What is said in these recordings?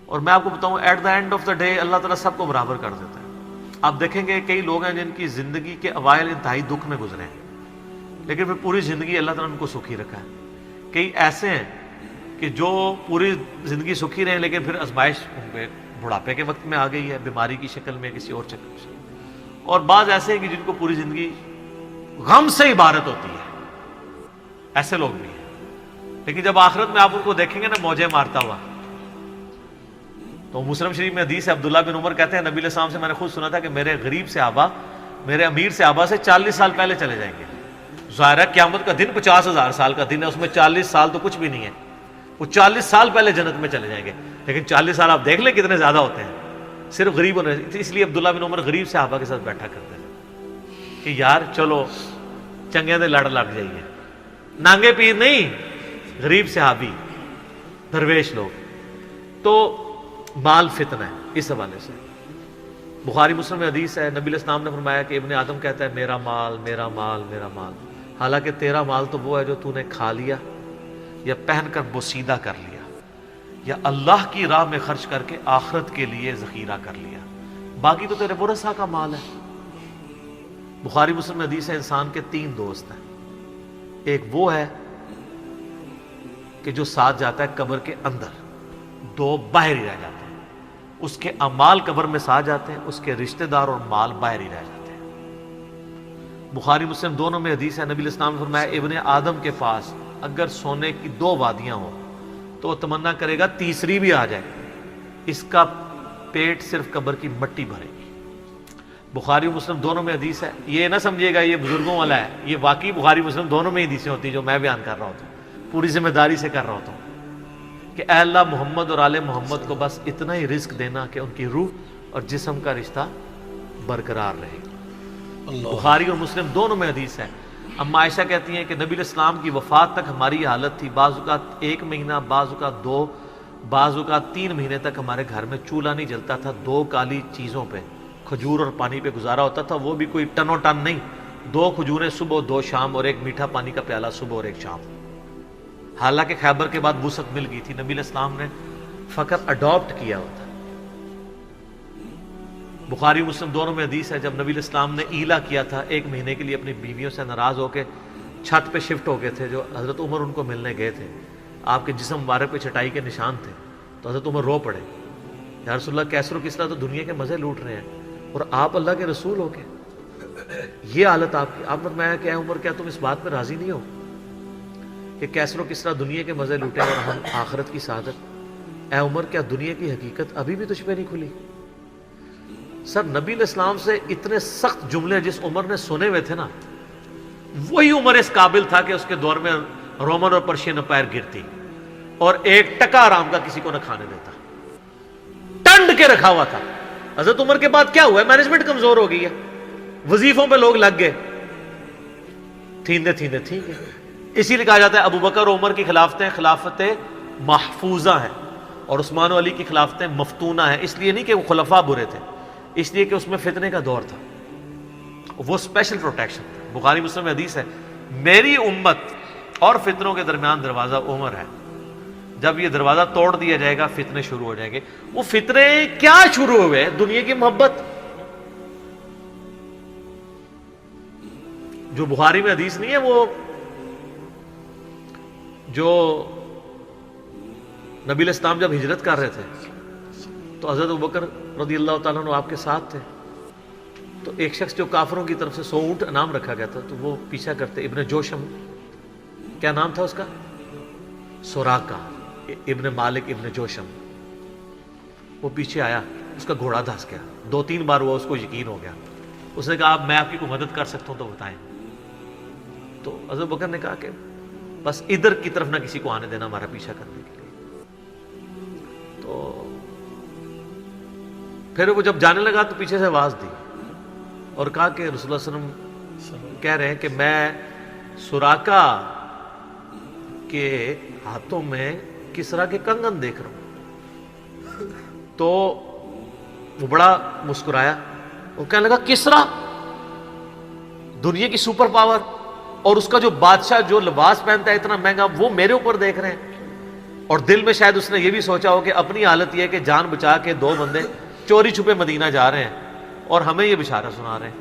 اور میں آپ کو بتاؤں at the end of the day اللہ تعالیٰ سب کو برابر کر دیتا ہے. آپ دیکھیں گے کئی لوگ ہیں جن کی زندگی کے اوائل انتہائی دکھ میں گزرے ہیں لیکن پھر پوری زندگی اللہ تعالیٰ نے ان کو سکھی رکھا ہے. کئی ایسے ہیں کہ جو پوری زندگی سکھی رہے ہیں لیکن پھر آزمائش ان پہ بڑھاپے کے وقت میں آ گئی ہے، بیماری کی شکل میں، کسی اور شکل سے. اور بعض ایسے ہیں کہ جن کو پوری زندگی غم سے عبارت ہوتی ہے، ایسے لوگ بھی ہیں. لیکن جب آخرت میں آپ ان کو دیکھیں گے نا موجیں مارتا ہوا، تو مسلم شریف میں حدیث ہے، عبداللہ بن عمر کہتے ہیں نبی علیہ السلام سے میں نے خود سنا تھا کہ میرے غریب صحابہ میرے امیر صحابہ سے 40 سال پہلے چلے جائیں گے. ظاہر ہے قیامت کا دن 50,000 سال کا دن ہے، اس میں 40 سال تو کچھ بھی نہیں ہے. وہ 40 سال پہلے جنت میں چلے جائیں گے. لیکن 40 سال آپ دیکھ لیں کتنے زیادہ ہوتے ہیں صرف غریب ہونے. اس لیے عبداللہ بن عمر غریب صحابہ کے ساتھ بیٹھا کرتے تھے کہ یار چلو چنگے دے لڑ لگ جائیے. نانگے پیر نہیں، غریب صحابی، درویش لوگ. تو مال فتنہ ہے. اس حوالے سے بخاری مسلم میں حدیث ہے، نبی علیہ السلام نے فرمایا کہ ابن آدم کہتا ہے میرا مال میرا مال میرا مال. حالانکہ تیرا مال تو وہ ہے جو تو نے کھا لیا یا پہن کر بوسیدہ کر لیا یا اللہ کی راہ میں خرچ کر کے آخرت کے لیے ذخیرہ کر لیا. باقی تو تیرے ورثہ کا مال ہے. بخاری مسلم میں حدیث ہے انسان کے 3 دوست ہیں. ایک وہ ہے کہ جو ساتھ جاتا ہے قبر کے اندر، 2 باہر ہی رہ جاتے ہیں. اس کے اعمال قبر میں ساتھ جاتے ہیں، اس کے رشتہ دار اور مال باہر ہی رہ جاتے ہیں. بخاری مسلم دونوں میں حدیث ہے، نبی علیہ السلام نے فرمایا ابن آدم کے پاس اگر سونے کی 2 وادیاں ہوں تو وہ تمنا کرے گا تیسری بھی آ جائے، اس کا پیٹ صرف قبر کی مٹی بھرے گی. بخاری مسلم دونوں میں حدیث ہے. یہ نہ سمجھیے گا یہ بزرگوں والا ہے، یہ واقعی بخاری مسلم دونوں میں حدیثیں ہوتی ہیں جو میں بیان کر رہا ہوتا ہوں، پوری ذمہ داری سے کر رہا ہوتا ہوں کہ اے اللہ محمد اور آل محمد کو بس اتنا ہی رزق دینا کہ ان کی روح اور جسم کا رشتہ برقرار رہے. بخاری اور مسلم دونوں میں حدیث ہے. اما عائشہ کہتی ہیں کہ نبی علیہ السلام کی وفات تک ہماری حالت تھی، بعض اوقات 1 مہینہ، بعض اوقات 2، بعض اوقات 3 مہینے تک ہمارے گھر میں چولہا نہیں جلتا تھا. 2 کالی چیزوں پہ، کھجور اور پانی پہ گزارا ہوتا تھا. وہ بھی کوئی ٹنوں ٹن نہیں، 2 کھجوریں صبح 2 شام اور 1 میٹھا پانی کا پیالہ صبح اور 1 شام. حالانکہ خیبر کے بعد وسعت مل گئی تھی. نبی علیہ السلام نے فقط اڈاپٹ کیا ہوتا. بخاری مسلم دونوں میں حدیث ہے جب نبی علیہ السلام نے ایلا کیا تھا 1 مہینے کے لیے اپنی بیویوں سے ناراض ہو کے چھت پہ شفٹ ہو گئے تھے، جو حضرت عمر ان کو ملنے گئے تھے. آپ کے جسم مبارک پہ چٹائی کے نشان تھے. تو حضرت عمر رو پڑے، یا رسول اللہ کیسر و کسریٰ تو دنیا کے مزے لوٹ رہے ہیں اور آپ اللہ کے رسول ہو کے یہ حالت آپ کی. آپ نے فرمایا کہ اے عمر کیا تم اس بات پہ راضی نہیں ہو کہ کیسر و کسریٰ دنیا کے مزے لوٹے اور ہم آخرت کی سعادت؟ اے عمر کیا دنیا کی حقیقت ابھی بھی تجھ پہ نہیں کھلی؟ سر نبی علیہ السلام سے اتنے سخت جملے جس عمر نے سنے ہوئے تھے نا، وہی عمر اس قابل تھا کہ اس کے دور میں رومن اور پرشین امپائر گرتی اور 1 ٹکا آرام کا کسی کو نہ کھانے دیتا، ٹنڈ کے رکھا ہوا تھا. حضرت عمر کے بعد کیا ہوا ہے؟ مینجمنٹ کمزور ہو گئی ہے، وظیفوں پہ لوگ لگ گئے، تھیندے ٹھیک ہے. اسی لیے کہا جاتا ہے ابو بکر اور عمر کی خلافتیں خلافتیں محفوظہ ہیں اور عثمان و علی کی خلافتیں مفتونہ ہیں. اس لیے نہیں کہ وہ خلفاء برے تھے، اس لیے کہ اس میں فتنے کا دور تھا، وہ اسپیشل پروٹیکشن تھا. بخاری مسلم میں حدیث ہے میری امت اور فتنوں کے درمیان دروازہ عمر ہے. جب یہ دروازہ توڑ دیا جائے گا فتنے شروع ہو جائیں گے. وہ فتنے کیا شروع ہوئے؟ دنیا کی محبت. جو بخاری میں حدیث نہیں ہے، وہ جو نبی علیہ السلام جب ہجرت کر رہے تھے تو حضرت ابوبکر رضی اللہ تعالیٰ عنہ آپ کے ساتھ تھے. تو ایک شخص جو کافروں کی طرف سے 100 اونٹ انعام رکھا گیا تھا تو وہ پیچھا کرتے. ابن جوشم، کیا نام تھا اس کا؟ سوراقہ ابن مالک ابن جوشم. وہ پیچھے آیا، اس کا گھوڑا دھس گیا. 2-3 بار وہ اس کو یقین ہو گیا. اس نے کہا میں آپ کی کوئی مدد کر سکتا ہوں تو بتائیں. تو حضرت بکر نے کہا کہ بس ادھر کی طرف نہ کسی کو آنے دینا ہمارا پیچھا کرنے کے لیے. تو پھر وہ جب جانے لگا تو پیچھے سے آواز دی اور کہا کہ رسول اللہ صلی اللہ علیہ وسلم کہہ رہے ہیں کہ میں سوراقہ کے ہاتھوں میں کسرا کے کنگن دیکھ رہا ہوں. تو وہ بڑا مسکرایا، وہ کہنے لگا کسرا دنیا کی سپر پاور اور اس کا جو بادشاہ جو لباس پہنتا ہے اتنا مہنگا، وہ میرے اوپر دیکھ رہے ہیں. اور دل میں شاید اس نے یہ بھی سوچا ہو کہ اپنی حالت یہ ہے کہ جان بچا کے 2 بندے چوری چھپے مدینہ جا رہے ہیں اور ہمیں یہ بشارت سنا رہے ہیں.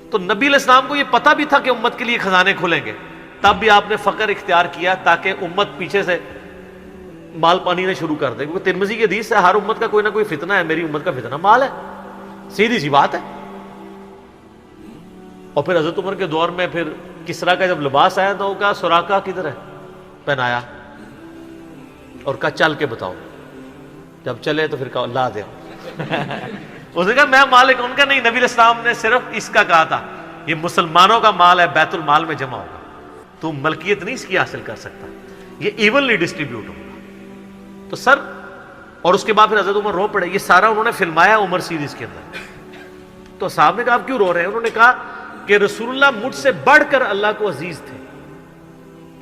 تو نبی علیہ السلام کو یہ پتہ بھی تھا کہ امت کے لیے خزانے کھلیں گے، تب بھی آپ نے فقر اختیار کیا تاکہ امت پیچھے سے مال پانی نے شروع کر دے. کیونکہ ترمذی کی حدیث ہے ہر امت کا کوئی نہ کوئی فتنہ ہے، میری امت کا فتنہ مال ہے، سیدھی سی بات ہے. اور پھر حضرت عمر کے دور میں پھر کسرا کا جب لباس آیا تو وہ کہا سراقہ کدھر ہے، پہنایا اور کہا چل کے بتاؤ. جب چلے تو پھر کہا لا دے. اس نے کہا میں مالک ان کا نہیں، نبی علیہ السلام نے صرف اس کا کہا تھا یہ مسلمانوں کا مال ہے، بیت المال میں جمع ہوگا، تو ملکیت نہیں اس کی حاصل کر سکتا، یہ ایونلی ڈسٹریبیوٹ ہوگا. تو سر، اور اس کے بعد پھر حضرت عمر رو پڑے. یہ سارا انہوں نے فلمایا عمر سیریز کے اندر. تو صاحب نے کہا آپ کیوں رو رہے ہیں؟ انہوں نے کہا کہ رسول اللہ مجھ سے بڑھ کر اللہ کو عزیز تھے،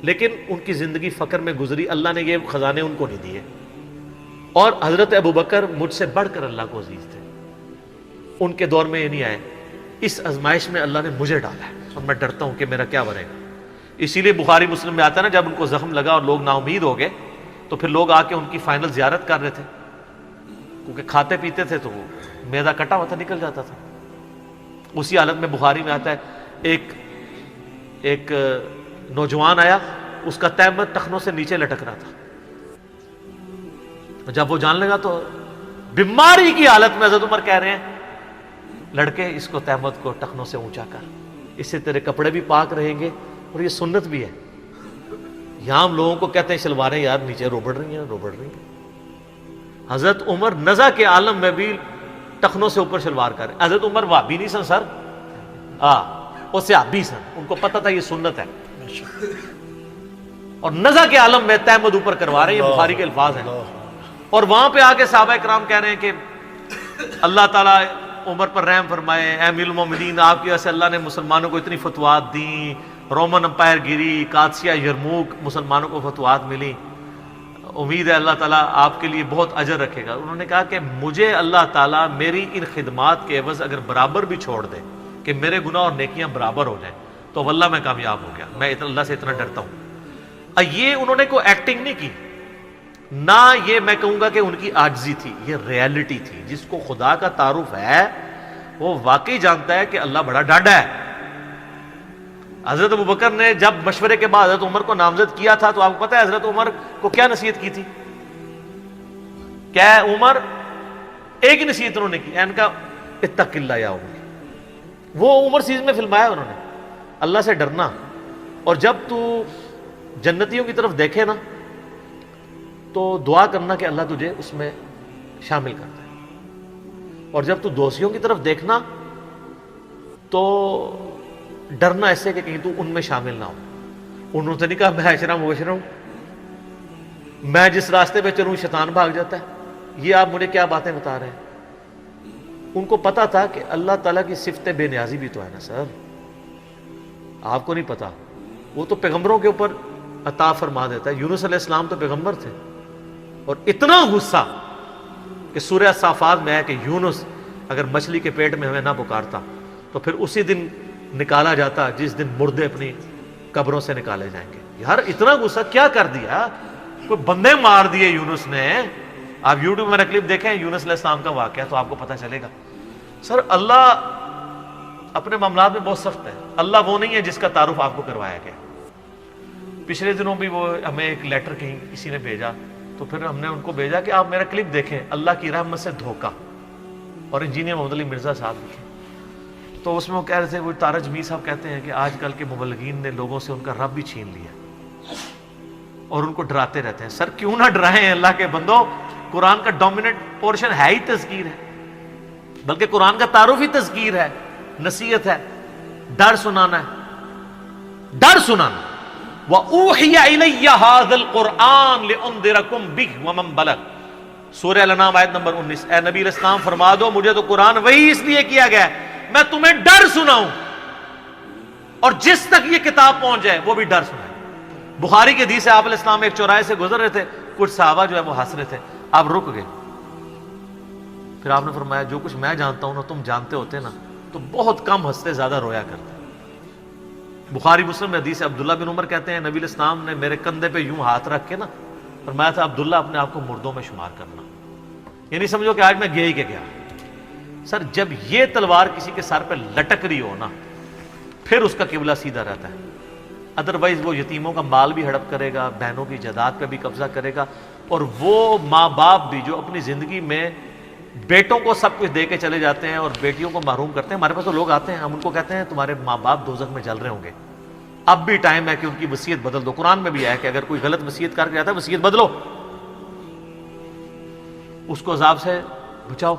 لیکن ان کی زندگی فقر میں گزری، اللہ نے یہ خزانے ان کو نہیں دیے. اور حضرت ابوبکر مجھ سے بڑھ کر اللہ کو عزیز تھے، ان کے دور میں یہ نہیں آئے. اس آزمائش میں اللہ نے مجھے ڈالا ہے اور میں ڈرتا ہوں کہ میرا کیا بنے گا. اسی لیے بخاری مسلم میں آتا ہے نا، جب ان کو زخم لگا اور لوگ نا امید ہو گئے تو پھر لوگ آ کے ان کی فائنل زیارت کر رہے تھے، کیونکہ کھاتے پیتے تھے تو وہ میدا کٹا ہوا تھا، نکل جاتا تھا. اسی حالت میں بخاری میں آتا ہے ایک نوجوان آیا، اس کا تہمت ٹخنوں سے نیچے لٹک رہا تھا. جب وہ جان لگا تو بیماری کی حالت میں حضرت عمر کہہ رہے ہیں لڑکے اس کو تہمت کو ٹخنوں سے اونچا کر، اس سے تیرے کپڑے بھی پاک رہیں گے اور یہ سنت بھی ہے. یہاں ہم لوگوں کو کہتے ہیں شلواریں یار نیچے روبڑ رہی ہیں. حضرت عمر نزا کے عالم میں بھی ٹخنوں سے اوپر شلوار کر رہے. حضرت عمر وہابی نہیں سن سر، وہ صحابی سن، ان کو پتہ تھا یہ سنت ہے، اور نزا کے عالم میں تہمت اوپر کروا رہے ہیں. یہ بخاری کے الفاظ ہیں. اور وہاں پہ آ کے صحابہ کرام کہہ رہے ہیں کہ اللہ تعالیٰ عمر پر رحم فرمائے، اے امیر المومنین آپ کی وجہ سے اللہ نے مسلمانوں کو اتنی فتوحات دیں، رومن امپائر گری، قادسیہ، یرموک، مسلمانوں کو فتوحات ملی، امید ہے اللہ تعالیٰ آپ کے لیے بہت اجر رکھے گا. انہوں نے کہا کہ مجھے اللہ تعالیٰ میری ان خدمات کے عوض اگر برابر بھی چھوڑ دے کہ میرے گناہ اور نیکیاں برابر ہو جائیں تو واللہ میں کامیاب ہو گیا. میں اللہ سے اتنا ڈرتا ہوں. یہ انہوں نے کوئی ایکٹنگ نہیں کی، نہ یہ میں کہوں گا کہ ان کی عاجزی تھی، یہ ریالٹی تھی. جس کو خدا کا تعارف ہے وہ واقعی جانتا ہے کہ اللہ بڑا ڈاڈا ہے. حضرت ابوبکر نے جب مشورے کے بعد حضرت عمر کو نامزد کیا تھا تو آپ کو پتہ ہے حضرت عمر کو کیا نصیحت کی تھی؟ کیا عمر ایک ہی نصیحت انہوں نے کی، ان کا اتق اللہ یا عمر. وہ عمر سیریز میں فلمایا انہوں نے، اللہ سے ڈرنا. اور جب تو جنتیوں کی طرف دیکھے نا تو دعا کرنا کہ اللہ تجھے اس میں شامل کرتا ہے، اور جب تو دوستیوں کی طرف دیکھنا تو ڈرنا ایسے کہ کہیں تو ان میں شامل نہ ہو. انہوں نے نہیں کہا میں اشرا مبشرا ہوں، میں جس راستے پہ چلوں شیطان بھاگ جاتا ہے. یہ آپ مجھے کیا باتیں بتا رہے ہیں؟ ان کو پتا تھا کہ اللہ تعالیٰ کی صفت بے نیازی بھی تو ہے نا سر، آپ کو نہیں پتا. وہ تو پیغمبروں کے اوپر عطا فرما دیتا ہے. یونس علیہ السلام تو پیغمبر تھے، اور اتنا غصہ کہ سورہ صافات میں ہے کہ یونس اگر مچھلی کے پیٹ میں ہمیں نہ پکارتا تو پھر اسی دن نکالا جاتا جس دن مردے اپنی قبروں سے نکالے جائیں گے. یار اتنا غصہ کیا کر دیا، کوئی بندے مار دیے یونس نے. آپ یوٹیوب میں کلپ دیکھیں یونس علیہ السلام کا واقعہ تو آپ کو پتہ چلے گا. سر اللہ اپنے معاملات میں بہت سخت ہے. اللہ وہ نہیں ہے جس کا تعارف آپ کو کروایا گیا. پچھلے دنوں بھی وہ ہمیں ایک لیٹر کہیں کسی نے بھیجا تو پھر ہم نے ان کو بھیجا کہ آپ میرا کلپ دیکھیں، اللہ کی رحمت سے دھوکہ، اور انجینئر محمد علی مرزا صاحب لکھے. تو اس میں وہ کہہ رہے تھے، وہ تارج میر صاحب کہتے ہیں کہ آج کل کے مبلغین نے لوگوں سے ان کا رب بھی چھین لیا اور ان کو ڈراتے رہتے ہیں. سر کیوں نہ ڈرائیں اللہ کے بندو، قرآن کا ڈومیننٹ پورشن ہے ہی تذکیر ہے، بلکہ قرآن کا تعارف ہی تذکیر ہے، نصیحت ہے، ڈر سنانا ہے، ڈر سنانا. وَأُوحِيَ إِلَيَّ هَذَا الْقُرْآنُ لِأُنذِرَكُمْ بِهِ وَمَنْ بَلَغَ. سورہ الانعام آیت نمبر 19. اے نبی علیہ السلام فرما دو مجھے تو قرآن وہی اس لیے کیا گیا ہے میں تمہیں ڈر سناؤں، اور جس تک یہ کتاب پہنچ جائے وہ بھی ڈر سنائے. بخاری کے حدیث ہے آپ علیہ السلام ایک چوراہے سے گزر رہے تھے، کچھ صحابہ جو ہے وہ ہنس رہے تھے، آپ رک گئے. پھر آپ نے فرمایا جو کچھ میں جانتا ہوں نا تم جانتے ہوتے نا تو بہت کم ہنستے زیادہ رویا کرتے. بخاری مسلم میں حدیث ہے، عبداللہ بن عمر کہتے ہیں نبی علیہ السلام نے میرے کندھے پہ یوں ہاتھ رکھ کے نا فرمایا تھا عبداللہ اپنے آپ کو مردوں میں شمار کرنا، یعنی سمجھو کہ آج میں گیا ہی کہ گیا۔ سر جب یہ تلوار کسی کے سر پہ لٹک رہی ہو نا پھر اس کا قبلہ سیدھا رہتا ہے، ادروائز وہ یتیموں کا مال بھی ہڑپ کرے گا، بہنوں کی جائیداد پہ بھی قبضہ کرے گا، اور وہ ماں باپ بھی جو اپنی زندگی میں بیٹوں کو سب کچھ دے کے چلے جاتے ہیں اور بیٹیوں کو محروم کرتے ہیں۔ ہمارے پاس تو لوگ آتے ہیں، ہم ان کو کہتے ہیں تمہارے ماں باپ دوزخ میں جل رہے ہوں گے، اب بھی ٹائم ہے کہ ان کی وصیت بدل دو۔ قرآن میں بھی ہے کہ اگر کوئی غلط وصیت کر کے جاتا ہے وصیت بدلو، اس کو عذاب سے بچاؤ۔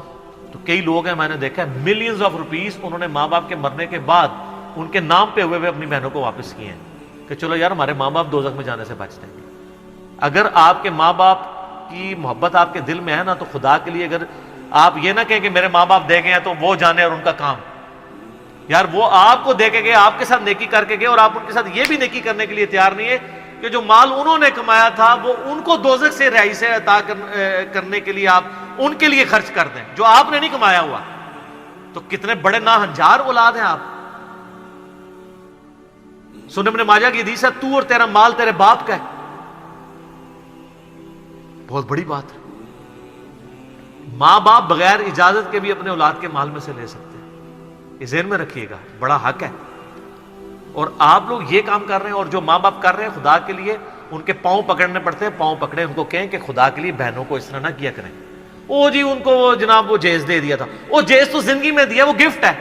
تو کئی لوگ ہیں میں نے دیکھا ہے ملینز آف روپیز انہوں نے ماں باپ کے مرنے کے بعد ان کے نام پہ ہوئے اپنی بہنوں کو واپس کیے ہیں کہ چلو یار ہمارے ماں باپ دوزخ میں جانے سے بچ جائیں گے۔ اگر آپ کے ماں باپ کی محبت آپ کے دل میں ہے نا تو خدا کے لیے اگر آپ یہ نہ کہیں کہ میرے ماں باپ دے گئے ہیں تو وہ جانے اور ان کا کام، یار وہ آپ کو دے کے گئے، آپ کے ساتھ نیکی کر کے گئے، اور آپ ان کے ساتھ یہ بھی نیکی کرنے کے لیے تیار نہیں ہے کہ جو مال انہوں نے کمایا تھا وہ ان کو دوزخ سے رہائی سے عطا کرنے کے لیے آپ ان کے لیے خرچ کر دیں جو آپ نے نہیں کمایا ہوا۔ تو کتنے بڑے ناہنجار اولاد ہیں آپ۔ سنن ابن ماجہ کی حدیث ہے تو اور تیرا مال تیرے باپ کا ہے، بہت بڑی بات ہے۔ ماں باپ بغیر اجازت کے بھی اپنے اولاد کے مال میں سے لے سکتے ہیں، یہ ذہن میں رکھیے گا، بڑا حق ہے۔ اور آپ لوگ یہ کام کر رہے ہیں، اور جو ماں باپ کر رہے ہیں خدا کے لیے ان کے پاؤں پکڑنے پڑتے ہیں، پاؤں پکڑے، ان کو کہیں کہ خدا کے لیے بہنوں کو اس طرح نہ کیا کریں۔ او جی ان کو جناب وہ جیز دے دیا تھا، وہ جیز تو زندگی میں دیا، وہ گفٹ ہے،